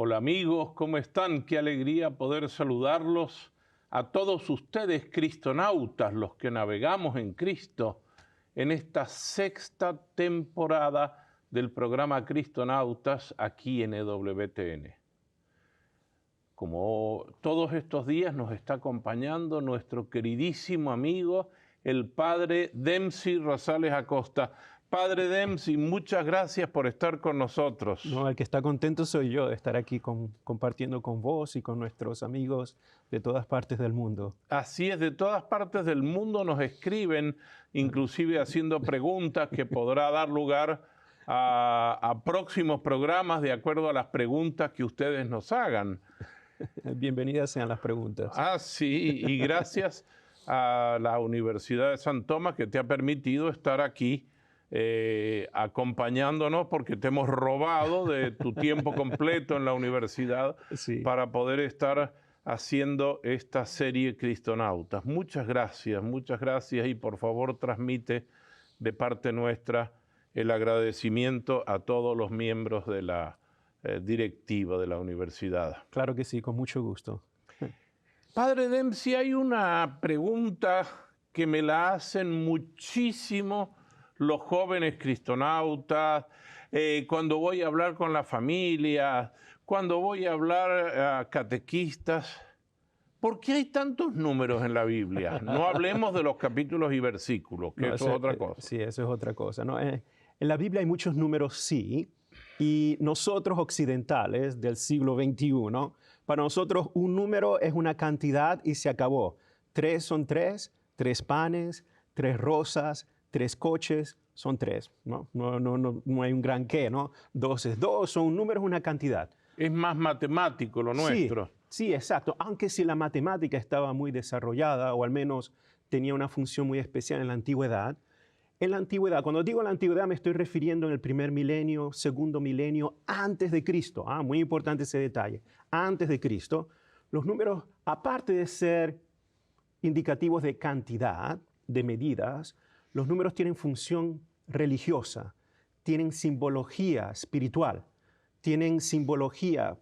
Hola amigos, ¿cómo están? Qué alegría poder saludarlos a todos ustedes, cristonautas, los que navegamos en Cristo, en esta sexta temporada del programa Cristonautas aquí en EWTN. Como todos estos días nos está acompañando nuestro queridísimo amigo, el padre Dempsey Rosales Acosta. Padre Dempsey, muchas gracias por estar con nosotros. No, el que está contento soy yo de estar aquí compartiendo con vos y con nuestros amigos de todas partes del mundo. Así es, de todas partes del mundo nos escriben, inclusive haciendo preguntas que podrá dar lugar a próximos programas de acuerdo a las preguntas que ustedes nos hagan. Bienvenidas sean las preguntas. Sí, y gracias a la Universidad de San Tomás que te ha permitido estar aquí acompañándonos, porque te hemos robado de tu tiempo completo en la universidad para poder estar haciendo esta serie Cristonautas. Muchas gracias y por favor transmite de parte nuestra el agradecimiento a todos los miembros de la directiva de la universidad. Claro que sí, con mucho gusto. Padre Dempsey, hay una pregunta que me la hacen muchísimo los jóvenes cristonautas, cuando voy a hablar con la familia, cuando voy a hablar a catequistas. ¿Por qué hay tantos números en la Biblia? No hablemos de los capítulos y versículos, que eso es otra cosa. Sí, eso es otra cosa, ¿no? En la Biblia hay muchos números, sí, y nosotros occidentales del siglo XXI, para nosotros un número es una cantidad y se acabó. 3 son 3, 3 panes, 3 rosas, 3 coches, son 3, ¿no? No hay un gran qué, ¿no? 2 es 2, son números, una cantidad. Es más matemático lo nuestro. Sí, exacto. Aunque si la matemática estaba muy desarrollada, o al menos tenía una función muy especial en la antigüedad, cuando digo la antigüedad me estoy refiriendo en el primer milenio, segundo milenio, antes de Cristo. Muy importante ese detalle. Antes de Cristo, los números, aparte de ser indicativos de cantidad, de medidas, los números tienen función religiosa, tienen simbología espiritual, tienen simbología,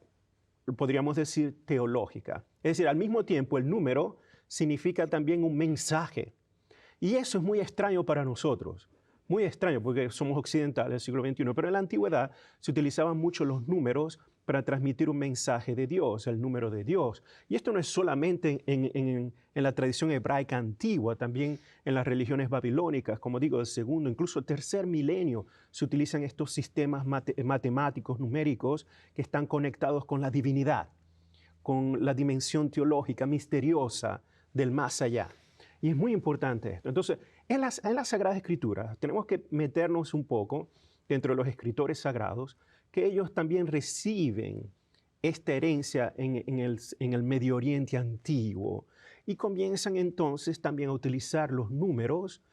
podríamos decir, teológica. Es decir, al mismo tiempo el número significa también un mensaje. Y eso es muy extraño para nosotros, muy extraño porque somos occidentales del siglo XXI, pero en la antigüedad se utilizaban mucho los números para transmitir un mensaje de Dios, el número de Dios. Y esto no es solamente en la tradición hebraica antigua, también en las religiones babilónicas, como digo, del segundo, incluso tercer milenio, se utilizan estos sistemas matemáticos, numéricos, que están conectados con la divinidad, con la dimensión teológica misteriosa del más allá. Y es muy importante esto. Entonces, en la Sagrada Escritura tenemos que meternos un poco dentro de los escritores sagrados, que ellos también reciben esta herencia en el Medio Oriente antiguo y comienzan entonces también a utilizar los números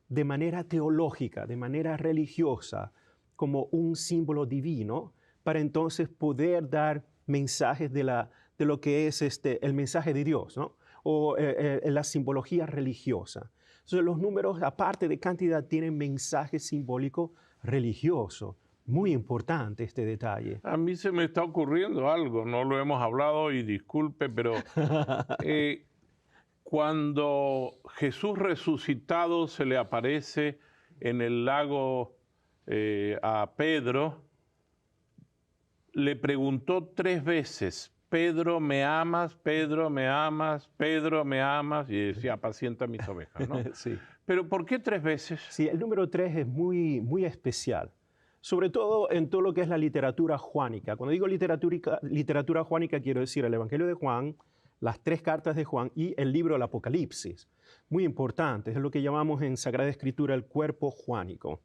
de manera teológica, de manera religiosa, como un símbolo divino, para entonces poder dar mensajes de lo que es el mensaje de Dios, ¿no? O la simbología religiosa. Entonces, los números, aparte de cantidad, tienen mensaje simbólico religioso. Muy importante este detalle. A mí se me está ocurriendo algo, no lo hemos hablado y disculpe, pero cuando Jesús resucitado se le aparece en el lago a Pedro, le preguntó 3 veces, Pedro, ¿me amas? Pedro, ¿me amas? Pedro, ¿me amas? Y decía, apacienta mis ovejas, ¿no? Sí. Pero ¿por qué 3 veces? Sí, el número 3 es muy, muy especial, sobre todo en todo lo que es la literatura juánica. Cuando digo literatura juánica, quiero decir el Evangelio de Juan, las 3 cartas de Juan y el libro del Apocalipsis. Muy importante, es lo que llamamos en Sagrada Escritura el cuerpo juánico.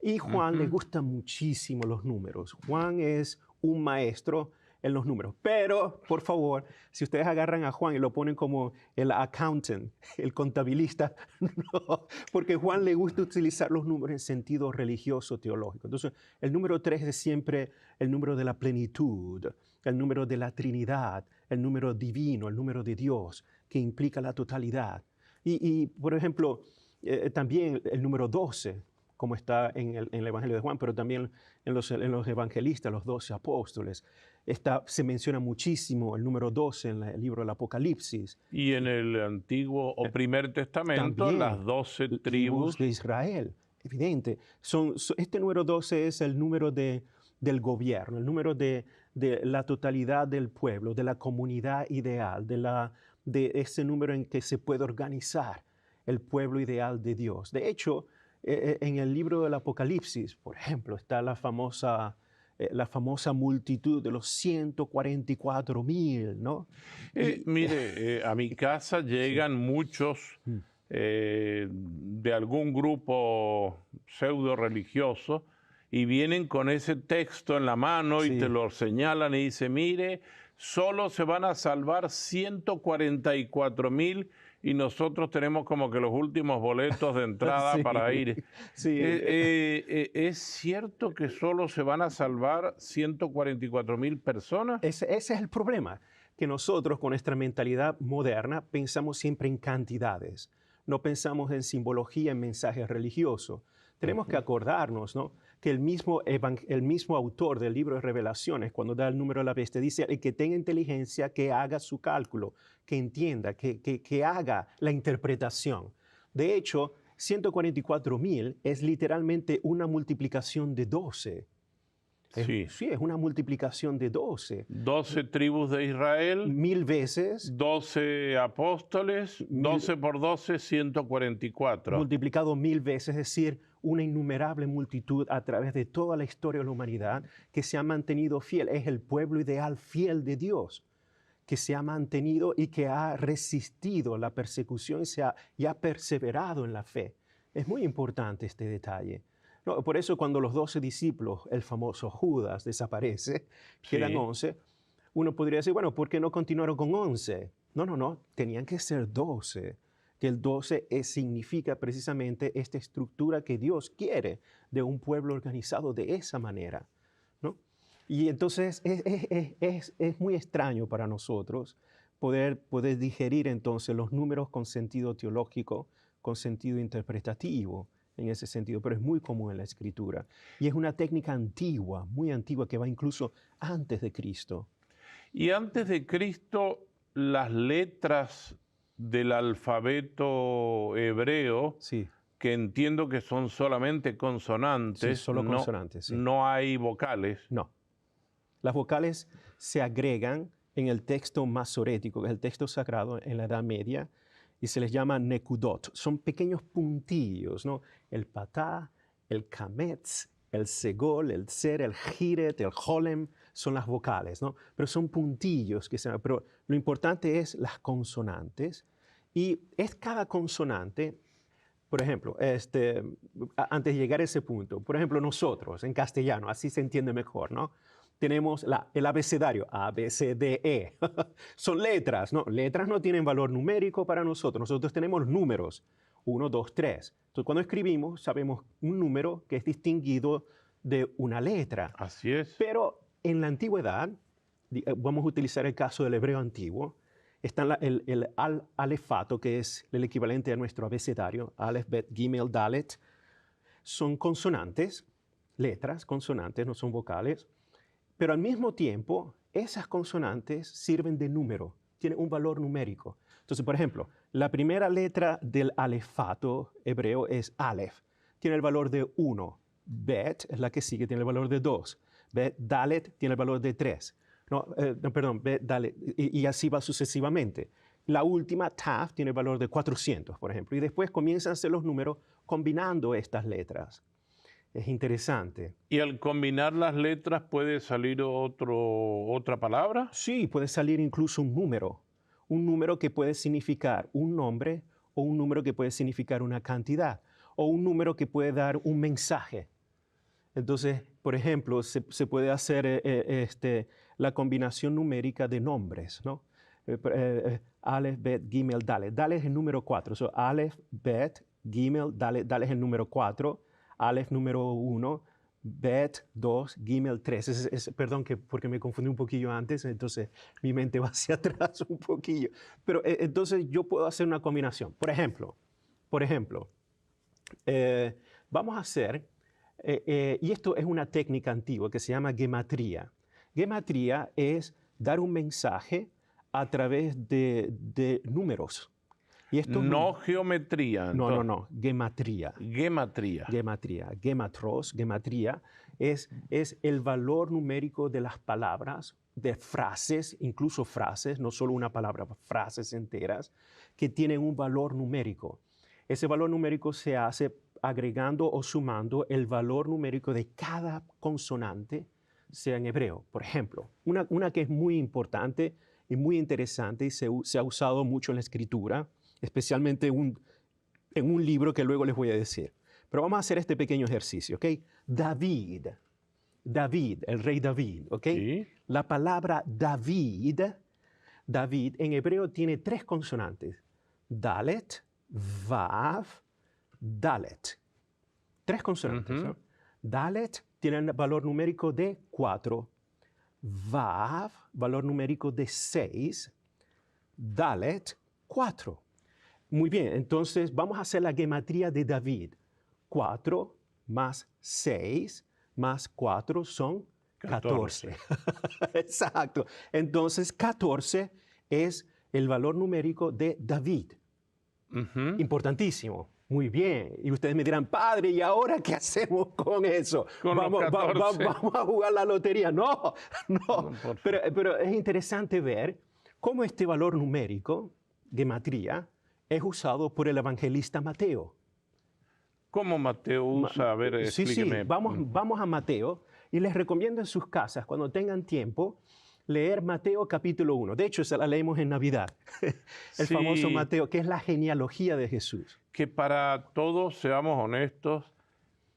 Y Juan le gustan muchísimo los números. Juan es un maestro en los números. Pero, por favor, si ustedes agarran a Juan y lo ponen como el accountant, el contabilista, no, porque Juan le gusta utilizar los números en sentido religioso, teológico. Entonces, el número 3 es siempre el número de la plenitud, el número de la Trinidad, el número divino, el número de Dios, que implica la totalidad. Y por ejemplo, también el número 12, como está en el Evangelio de Juan, pero también en los evangelistas, los 12 apóstoles. Se menciona muchísimo el número 12 en el libro del Apocalipsis. Y en el Antiguo o Primer Testamento, También, las 12 tribus tribus. de Israel, evidente. Este número 12 es el número del gobierno, el número de la totalidad del pueblo, de la comunidad ideal, de ese número en que se puede organizar el pueblo ideal de Dios. De hecho, en el libro del Apocalipsis, por ejemplo, está la famosa multitud de los 144,000, ¿no? Mire, a mi casa llegan muchos de algún grupo pseudo religioso y vienen con ese texto en la mano y te lo señalan y dicen, mire, solo se van a salvar 144,000 y nosotros tenemos como que los últimos boletos de entrada para ir. Sí. ¿Es cierto que solo se van a salvar 144,000 personas? Ese es el problema, que nosotros con nuestra mentalidad moderna pensamos siempre en cantidades, no pensamos en simbología, en mensajes religiosos. Tenemos que acordarnos, ¿no?, que el mismo autor del libro de Revelaciones, cuando da el número de la bestia, dice, el que tenga inteligencia, que haga su cálculo, que entienda, que haga la interpretación. De hecho, 144,000 es literalmente una multiplicación de 12. Sí, es una multiplicación de 12. 12 tribus de Israel. 1000 veces. 12 apóstoles. 12 por 12, 144. Multiplicado 1000 veces, es decir, una innumerable multitud a través de toda la historia de la humanidad que se ha mantenido fiel. Es el pueblo ideal fiel de Dios, que se ha mantenido y que ha resistido la persecución y ha perseverado en la fe. Es muy importante este detalle. No, por eso cuando los 12 discípulos, el famoso Judas, desaparece, quedan 11, uno podría decir, bueno, ¿por qué no continuaron con 11? No, tenían que ser 12. Que el 12 significa precisamente esta estructura que Dios quiere de un pueblo organizado de esa manera, ¿no? Y entonces es muy extraño para nosotros poder digerir entonces los números con sentido teológico, con sentido interpretativo, en ese sentido, pero es muy común en la Escritura. Y es una técnica antigua, muy antigua, que va incluso antes de Cristo. Y antes de Cristo, las letras del alfabeto hebreo, que entiendo que son solamente consonantes, solo consonantes, no hay vocales. No. Las vocales se agregan en el texto masorético, que es el texto sagrado en la Edad Media, y se les llama nekudot. Son pequeños puntillos, ¿no? El patá, el kametz, el segol, el tser, el jiret, el holem, son las vocales, ¿no? Pero son puntillos. Pero lo importante es las consonantes. Y es cada consonante, por ejemplo, antes de llegar a ese punto, por ejemplo, nosotros en castellano, así se entiende mejor, ¿no? Tenemos el abecedario, A, B, C, D, E. Son letras, ¿no? Letras no tienen valor numérico para nosotros. Nosotros tenemos números, 1, 2, 3. Entonces, cuando escribimos, sabemos un número que es distinguido de una letra. Así es. Pero en la antigüedad, vamos a utilizar el caso del hebreo antiguo, está el alefato, que es el equivalente a nuestro abecedario, Aleph, Bet, Gimel, Dalet. Son consonantes, letras, consonantes, no son vocales. Pero al mismo tiempo, esas consonantes sirven de número, tienen un valor numérico. Entonces, por ejemplo, la primera letra del alefato hebreo es Aleph, tiene el valor de 1. Bet es la que sigue, tiene el valor de 2. Bet, Dalet tiene el valor de 3. Bet, Dalet, y así va sucesivamente. La última, Taf, tiene el valor de 400, por ejemplo. Y después comienzan a ser los números combinando estas letras. Es interesante. ¿Y al combinar las letras puede salir otra palabra? Sí, puede salir incluso un número que puede significar un nombre o un número que puede significar una cantidad o un número que puede dar un mensaje. Entonces, por ejemplo, se puede hacer la combinación numérica de nombres, ¿no? Aleph, Bet, Gimel, Dalet. Dalet es el número 4. So, Aleph, Bet, Gimel, Dalet. Dalet es el número 4. Aleph número 1, Bet 2, Gimel 3. Perdón, porque me confundí un poquillo antes, entonces mi mente va hacia atrás un poquillo. Pero entonces yo puedo hacer una combinación. Por ejemplo, vamos a hacer, y esto es una técnica antigua que se llama gematría. Gematría es dar un mensaje a través de números. Y estos No geometría. no. Gematría. Gematría. Gematría. Gematros, gematría, es el valor numérico de las palabras, de frases, incluso frases, no solo una palabra, frases enteras, que tienen un valor numérico. Ese valor numérico se hace agregando o sumando el valor numérico de cada consonante, sea en hebreo. Por ejemplo, una que es muy importante y muy interesante y se ha usado mucho en la escritura, especialmente en un libro que luego les voy a decir. Pero vamos a hacer este pequeño ejercicio, ¿ok? David, el rey David, ¿ok? Sí. La palabra David en hebreo tiene 3 consonantes. Dalet, Vav, Dalet. 3 consonantes, ¿no? Dalet tiene el valor numérico de 4. Vav, valor numérico de 6. Dalet, 4. Muy bien, entonces vamos a hacer la gematría de David. 4 más 6 más 4 son 14. Exacto. Entonces 14 es el valor numérico de David. Importantísimo. Muy bien. Y ustedes me dirán, padre, ¿y ahora qué hacemos con eso? Vamos a jugar la lotería. No. Pero es interesante ver cómo este valor numérico, gematría, es usado por el evangelista Mateo. ¿Cómo Mateo usa? A ver, explíqueme. Sí. Vamos a Mateo y les recomiendo en sus casas, cuando tengan tiempo, leer Mateo capítulo 1. De hecho, esa la leemos en Navidad. El famoso Mateo, que es la genealogía de Jesús. Que para todos, seamos honestos,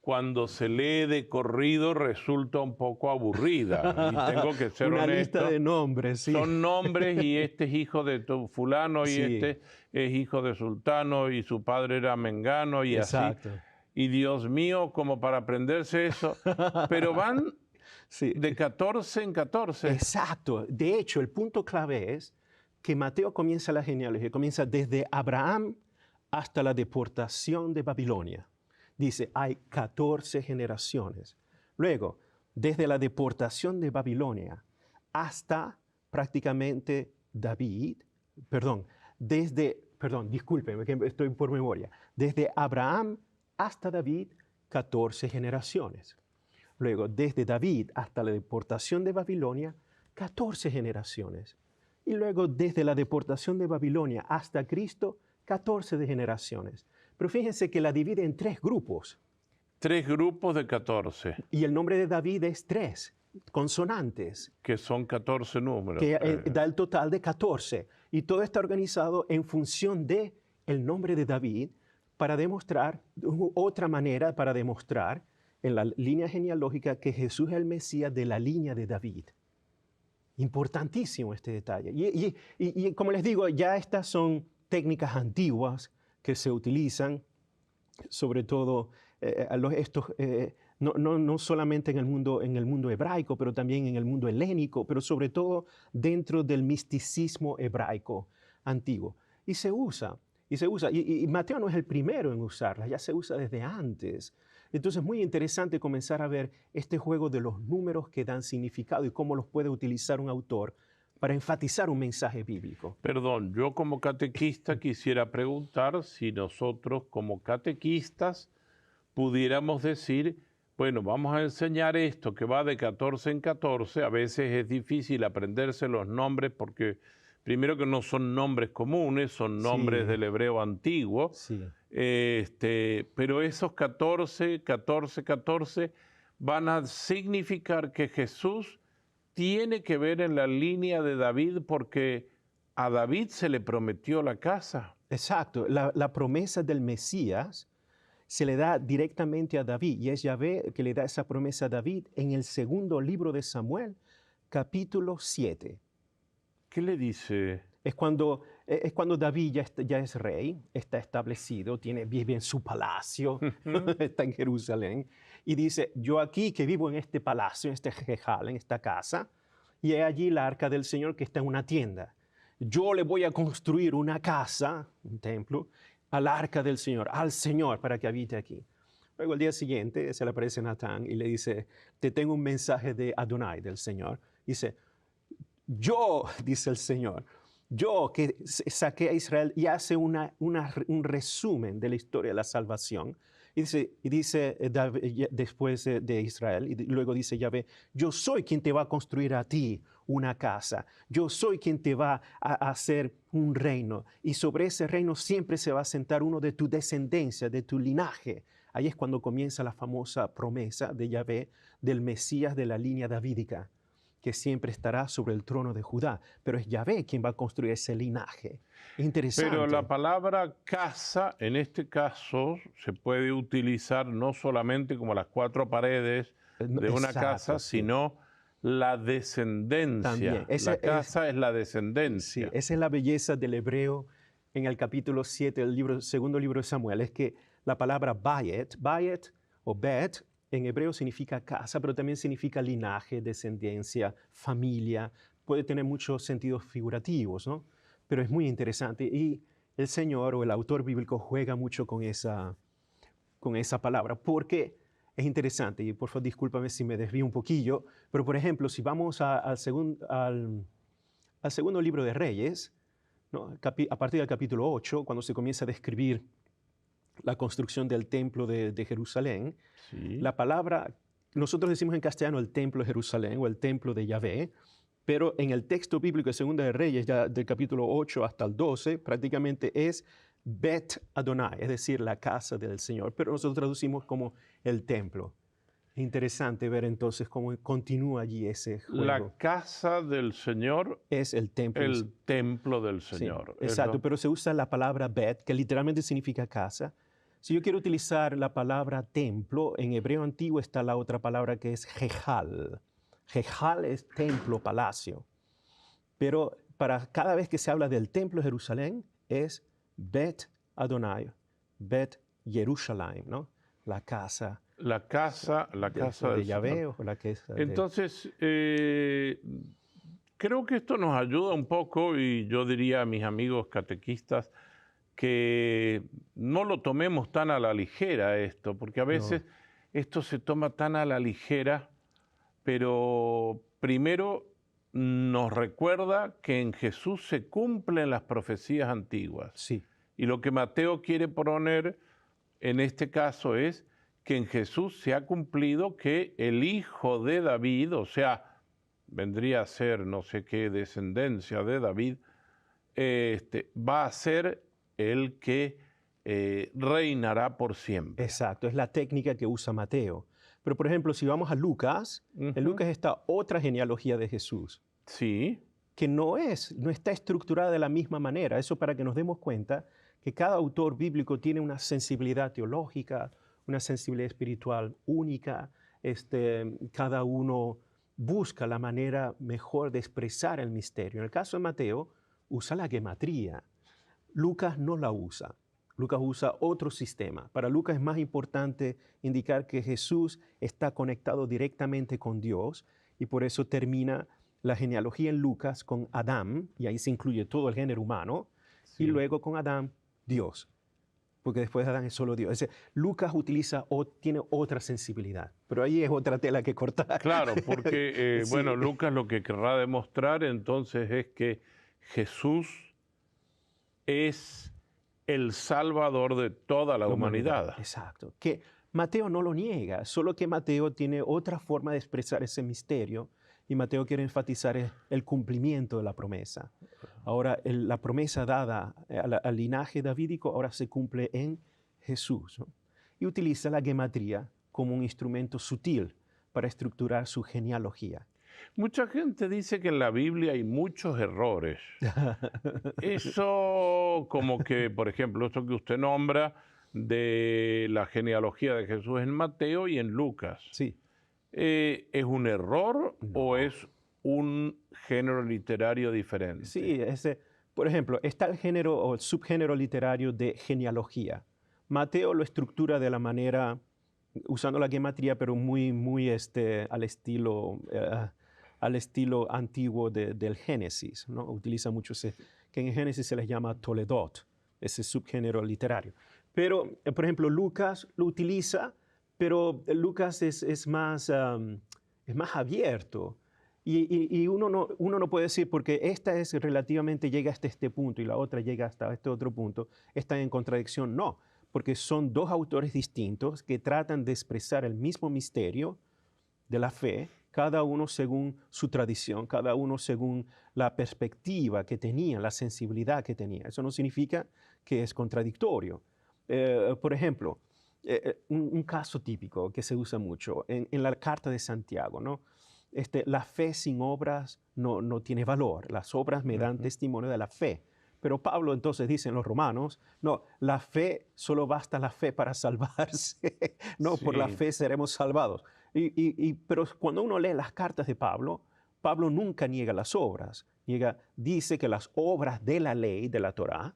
cuando se lee de corrido resulta un poco aburrida. Y tengo que ser Una honesto. lista de nombres, sí. Son nombres y este es hijo de fulano y este es hijo de sultano y su padre era mengano y Exacto. así. Y Dios mío, como para aprenderse eso. Pero van de 14 en 14. Exacto. De hecho, el punto clave es que Mateo comienza la genealogía, comienza desde Abraham hasta la deportación de Babilonia. Dice, hay 14 generaciones. Luego, desde la deportación de Babilonia hasta prácticamente discúlpenme que estoy por memoria. Desde Abraham hasta David, 14 generaciones. Luego, desde David hasta la deportación de Babilonia, 14 generaciones. Y luego, desde la deportación de Babilonia hasta Cristo, 14 de generaciones. Pero fíjense que la divide en 3 grupos. 3 grupos de 14. Y el nombre de David es 3 consonantes. Que son 14 números. Que da el total de 14. Y todo está organizado en función de el nombre de David para demostrar, otra manera para demostrar en la línea genealógica que Jesús es el Mesías de la línea de David. Importantísimo este detalle. Y como les digo, ya estas son técnicas antiguas que se utilizan, sobre todo no solamente en el mundo hebraico, pero también en el mundo helénico, pero sobre todo dentro del misticismo hebraico antiguo. Y se usa. Y Mateo no es el primero en usarla, ya se usa desde antes. Entonces es muy interesante comenzar a ver este juego de los números que dan significado y cómo los puede utilizar un autor para enfatizar un mensaje bíblico. Perdón, yo como catequista quisiera preguntar si nosotros como catequistas pudiéramos decir, bueno, vamos a enseñar esto que va de 14 en 14, a veces es difícil aprenderse los nombres porque primero que no son nombres comunes, son nombres del hebreo antiguo, pero esos 14 van a significar que Jesús tiene que ver en la línea de David porque a David se le prometió la casa. Exacto, la promesa del Mesías se le da directamente a David y es Yahvé que le da esa promesa a David en el segundo libro de Samuel, capítulo 7. ¿Qué le dice? Es cuando David ya es rey, está establecido, vive en su palacio, está en Jerusalén, y dice, yo aquí que vivo en este palacio, en este jejal, en esta casa, y he allí la arca del Señor que está en una tienda. Yo le voy a construir una casa, un templo, al arca del Señor, al Señor, para que habite aquí. Luego al día siguiente se le aparece Natán y le dice, te tengo un mensaje de Adonai, del Señor, Dice, yo, dice el Señor, yo que saqué a Israel, y hace un resumen de la historia de la salvación. Y dice después de Israel, y luego dice Yahvé, yo soy quien te va a construir a ti una casa, yo soy quien te va a hacer un reino, y sobre ese reino siempre se va a sentar uno de tu descendencia, de tu linaje. Ahí es cuando comienza la famosa promesa de Yahvé del Mesías de la línea davídica, que siempre estará sobre el trono de Judá, pero es Yahvé quien va a construir ese linaje. Interesante. Pero la palabra casa, en este caso, se puede utilizar no solamente como las cuatro paredes de una casa, sí, sino la descendencia. También. La casa es la descendencia. Sí, esa es la belleza del hebreo en el capítulo 7 del segundo libro de Samuel, es que la palabra bayet o bet, en hebreo significa casa, pero también significa linaje, descendencia, familia. Puede tener muchos sentidos figurativos, ¿no? Pero es muy interesante. Y el Señor o el autor bíblico juega mucho con esa palabra, porque es interesante. Y por favor, discúlpame si me desvío un poquillo, pero por ejemplo, si vamos al segundo libro de Reyes, ¿no? A partir del capítulo 8, cuando se comienza a describir la construcción del templo de Jerusalén, Sí. la palabra, nosotros decimos en castellano el templo de Jerusalén o el templo de Yahvé, pero en el texto bíblico de Segunda de Reyes, ya del capítulo 8 hasta el 12, prácticamente es Bet Adonai, es decir, la casa del Señor, pero nosotros traducimos como el templo. Es interesante ver entonces cómo continúa allí ese juego. La casa del Señor es el templo. El templo del Señor. Sí, exacto, pero se usa la palabra Bet, que literalmente significa casa. Si yo quiero utilizar la palabra templo, en hebreo antiguo está la otra palabra que es Jejal. Jejal es templo, palacio. Pero para cada vez que se habla del templo de Jerusalén es Bet Adonai, Bet Jerusalem, ¿no? La casa. La casa de Yahvé, o la que es Entonces, creo que esto nos ayuda un poco, y yo diría a mis amigos catequistas que no lo tomemos tan a la ligera esto, porque a veces esto se toma tan a la ligera, pero primero nos recuerda que en Jesús se cumplen las profecías antiguas. Sí. Y lo que Mateo quiere poner en este caso es que en Jesús se ha cumplido que el hijo de David, o sea, vendría a ser no sé qué descendencia de David, va a ser el que reinará por siempre. Exacto, es la técnica que usa Mateo. Pero, por ejemplo, si vamos a Lucas, en Lucas está otra genealogía de Jesús. Sí. Que no está estructurada de la misma manera. Eso para que nos demos cuenta que cada autor bíblico tiene una sensibilidad teológica, una sensibilidad espiritual única. Cada uno busca la manera mejor de expresar el misterio. En el caso de Mateo, usa la gematría. Lucas no la usa. Lucas usa otro sistema. Para Lucas es más importante indicar que Jesús está conectado directamente con Dios, y por eso termina la genealogía en Lucas con Adán, y ahí se incluye todo el género humano, y luego con Adán, Dios, porque después de Adán es solo Dios. Lucas tiene otra sensibilidad, pero ahí es otra tela que cortar. Claro, porque, sí. Bueno, Lucas lo que querrá demostrar entonces es que Jesús es el Salvador de toda la humanidad. Exacto. Que Mateo no lo niega, solo que Mateo tiene otra forma de expresar ese misterio, y Mateo quiere enfatizar el cumplimiento de la promesa. Ahora, la promesa dada al linaje davídico ahora se cumple en Jesús, ¿no? Y utiliza la gematría como un instrumento sutil para estructurar su genealogía. Mucha gente dice que en la Biblia hay muchos errores. Eso, como que, por ejemplo, esto que usted nombra de la genealogía de Jesús en Mateo y en Lucas. Sí. ¿Es un error o es un género literario diferente? Sí, por ejemplo, está el género o el subgénero literario de genealogía. Mateo lo estructura de la manera, usando la gematría, pero muy, muy al estilo antiguo del Génesis, ¿no? Utiliza mucho que en Génesis se les llama Toledot, ese subgénero literario. Pero, por ejemplo, Lucas lo utiliza, pero Lucas es más abierto. Y uno no puede decir, porque esta es relativamente llega hasta este punto y la otra llega hasta este otro punto, están en contradicción. No, porque son dos autores distintos que tratan de expresar el mismo misterio de la fe, cada uno según su tradición, cada uno según la perspectiva que tenía, la sensibilidad que tenía. Eso no significa que es contradictorio. Por ejemplo, un caso típico que se usa mucho en la Carta de Santiago, ¿no? La fe sin obras no tiene valor. Las obras me dan testimonio de la fe. Pero Pablo entonces dice en los Romanos, no, la fe, solo basta la fe para salvarse. No, por la fe seremos salvados. Pero cuando uno lee las cartas de Pablo, Pablo nunca niega las obras. Dice que las obras de la ley, de la Torá,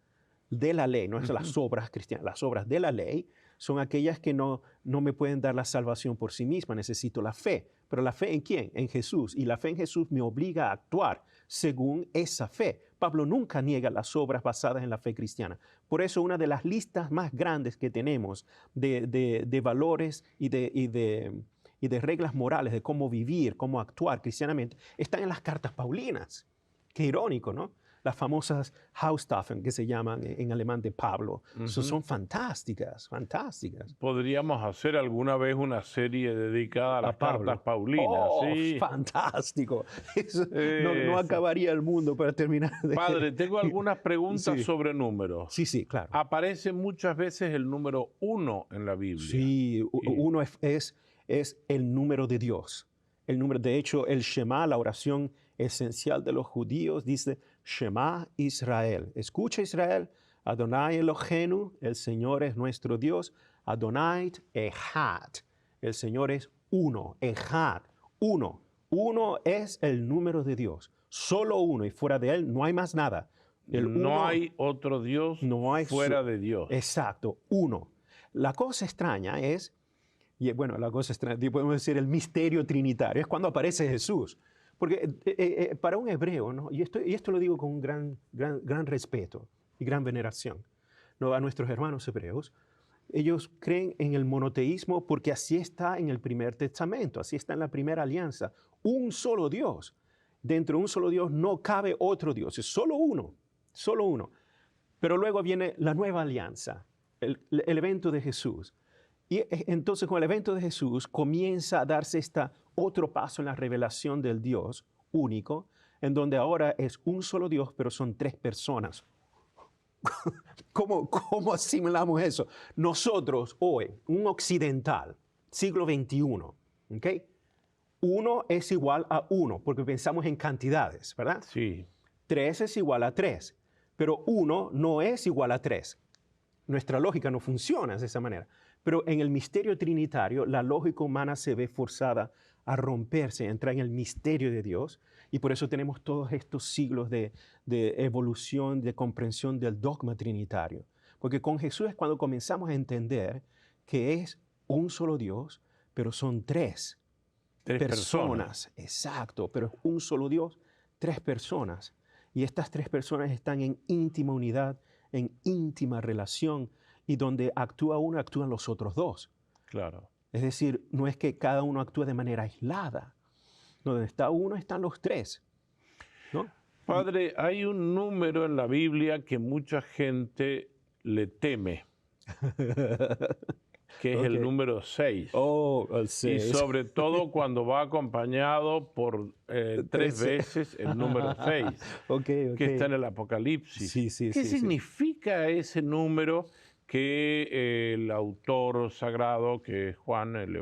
de la ley, no es las obras cristianas, las obras de la ley son aquellas que no me pueden dar la salvación por sí misma, necesito la fe. Pero ¿la fe en quién? En Jesús. Y la fe en Jesús me obliga a actuar según esa fe. Pablo nunca niega las obras basadas en la fe cristiana. Por eso una de las listas más grandes que tenemos de valores y de reglas morales, de cómo vivir, cómo actuar cristianamente, están en las cartas paulinas. Qué irónico, ¿no? Las famosas Haustaffen, que se llaman en alemán de Pablo. Son fantásticas, fantásticas. Podríamos hacer alguna vez una serie dedicada a las cartas paulinas. Oh, sí. Fantástico. No acabaría el mundo para terminar. Padre, tengo algunas preguntas sobre números. Sí, claro. Aparece muchas veces el número 1 en la Biblia. Sí, uno es el número de Dios. De hecho, el Shema, la oración esencial de los judíos, dice Shema Israel. Escucha Israel, Adonai Eloheinu, el Señor es nuestro Dios, Adonai Echad, el Señor es uno, Echad, uno. Uno es el número de Dios, solo uno, y fuera de él no hay más nada. No hay otro Dios fuera de Dios. Exacto, uno. La cosa extraña es, podemos decir el misterio trinitario, es cuando aparece Jesús. Porque para un hebreo, ¿no? y esto lo digo con un gran respeto y gran veneración, ¿no? A nuestros hermanos hebreos, ellos creen en el monoteísmo porque así está en el primer testamento, así está en la primera alianza. Un solo Dios. Dentro de un solo Dios no cabe otro Dios, es solo uno, solo uno. Pero luego viene la nueva alianza, el evento de Jesús. Y entonces con el evento de Jesús comienza a darse otro paso en la revelación del Dios único, en donde ahora es un solo Dios, pero son tres personas. ¿Cómo asimilamos eso? Nosotros hoy, un occidental, siglo XXI, ¿ok? Uno es igual a uno, porque pensamos en cantidades, ¿verdad? Sí. 3 es igual a 3, pero 1 no es igual a 3. Nuestra lógica no funciona de esa manera. Pero en el misterio trinitario, la lógica humana se ve forzada a romperse, a entrar en el misterio de Dios. Y por eso tenemos todos estos siglos de evolución, de comprensión del dogma trinitario. Porque con Jesús es cuando comenzamos a entender que es un solo Dios, pero son tres personas. Exacto, pero es un solo Dios, 3 personas. Y estas 3 personas están en íntima unidad, en íntima relación, y donde actúa uno, actúan los otros 2. Claro. Es decir, no es que cada uno actúe de manera aislada. Donde está uno, están los 3, ¿no? Padre, hay un número en la Biblia que mucha gente le teme, que es el número 6. Oh, el 6. Y sobre todo cuando va acompañado por 3 veces el número 6, que está en el Apocalipsis. Sí, ¿Qué significa ese número que el autor sagrado, que es Juan, el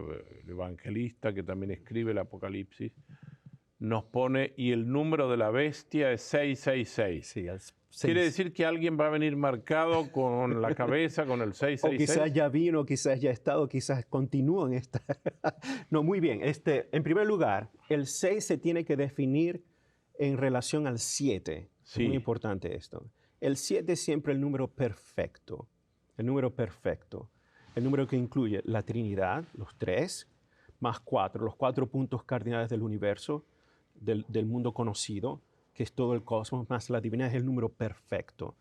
evangelista, que también escribe el Apocalipsis, nos pone, y el número de la bestia es 666? Sí, ¿Quiere decir que alguien va a venir marcado con la cabeza, con el 666? O quizás ya vino, quizás ya ha estado, quizás continúa en esta. No, muy bien. En primer lugar, el 6 se tiene que definir en relación al 7. Sí. Es muy importante esto. El 7 es siempre el número perfecto. El número perfecto. El número que incluye la Trinidad, los 3, más 4, los 4 puntos cardinales del universo, del mundo conocido, que es todo el cosmos, más la divinidad, es el número perfecto.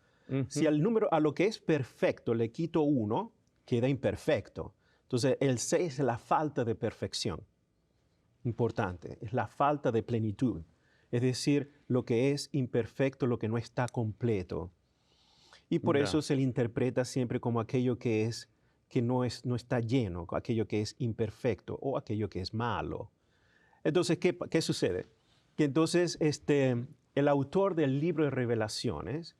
Si al número, a lo que es perfecto le quito 1, queda imperfecto. Entonces, el 6 es la falta de perfección. importante, es la falta de plenitud. Es decir, lo que es imperfecto, lo que no está completo. Y por Ya. eso se le interpreta siempre como aquello que no está lleno, aquello que es imperfecto o aquello que es malo. Entonces, ¿qué sucede? Que entonces el autor del libro de Revelaciones,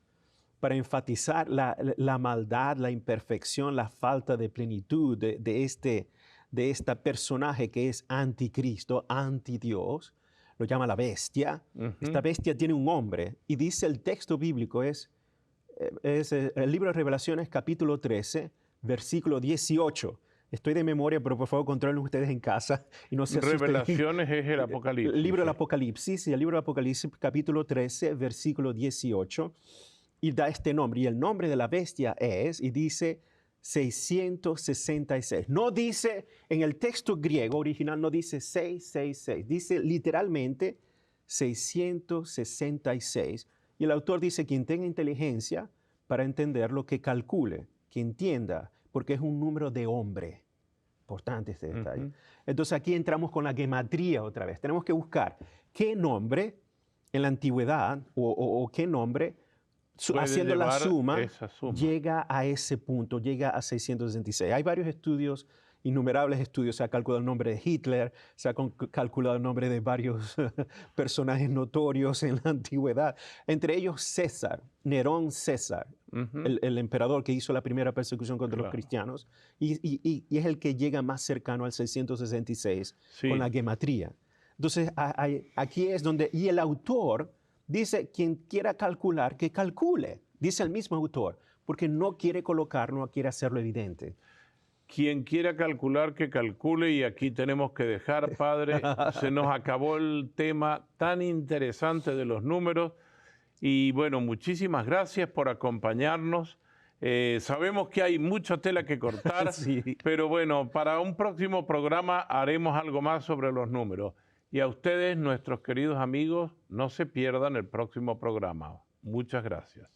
para enfatizar la maldad, la imperfección, la falta de plenitud de este personaje que es anticristo, antidios, lo llama la bestia. Esta bestia tiene un nombre y dice el texto bíblico es el libro de Revelaciones capítulo 13, versículo 18. Estoy de memoria, pero por favor controlen ustedes en casa y no se asusten. Revelaciones es el Apocalipsis. El libro del Sí. Apocalipsis, el libro del Apocalipsis capítulo 13, versículo 18, y da este nombre. Y el nombre de la bestia es, y dice 666. No dice, en el texto griego original no dice 666, dice literalmente 666. Y el autor dice, quien tenga inteligencia para entenderlo, que calcule, que entienda, porque es un número de hombre. Importante este detalle. Entonces aquí entramos con la gematría otra vez. Tenemos que buscar qué nombre en la antigüedad o qué nombre, haciendo la suma, llega a ese punto, llega a 666. Hay varios estudios, innumerables estudios. Se ha calculado el nombre de Hitler, se ha calculado el nombre de varios personajes notorios en la antigüedad, entre ellos César, Nerón César, el emperador que hizo la primera persecución contra los cristianos, y es el que llega más cercano al 666 con la gematría. Entonces, aquí es donde, y el autor dice, quien quiera calcular, que calcule, dice el mismo autor, porque no quiere colocar, no quiere hacerlo evidente. Quien quiera calcular, que calcule, y aquí tenemos que dejar, padre, se nos acabó el tema tan interesante de los números, y bueno, muchísimas gracias por acompañarnos. Sabemos que hay mucha tela que cortar, Sí. pero bueno, para un próximo programa haremos algo más sobre los números. Y a ustedes, nuestros queridos amigos, no se pierdan el próximo programa. Muchas gracias.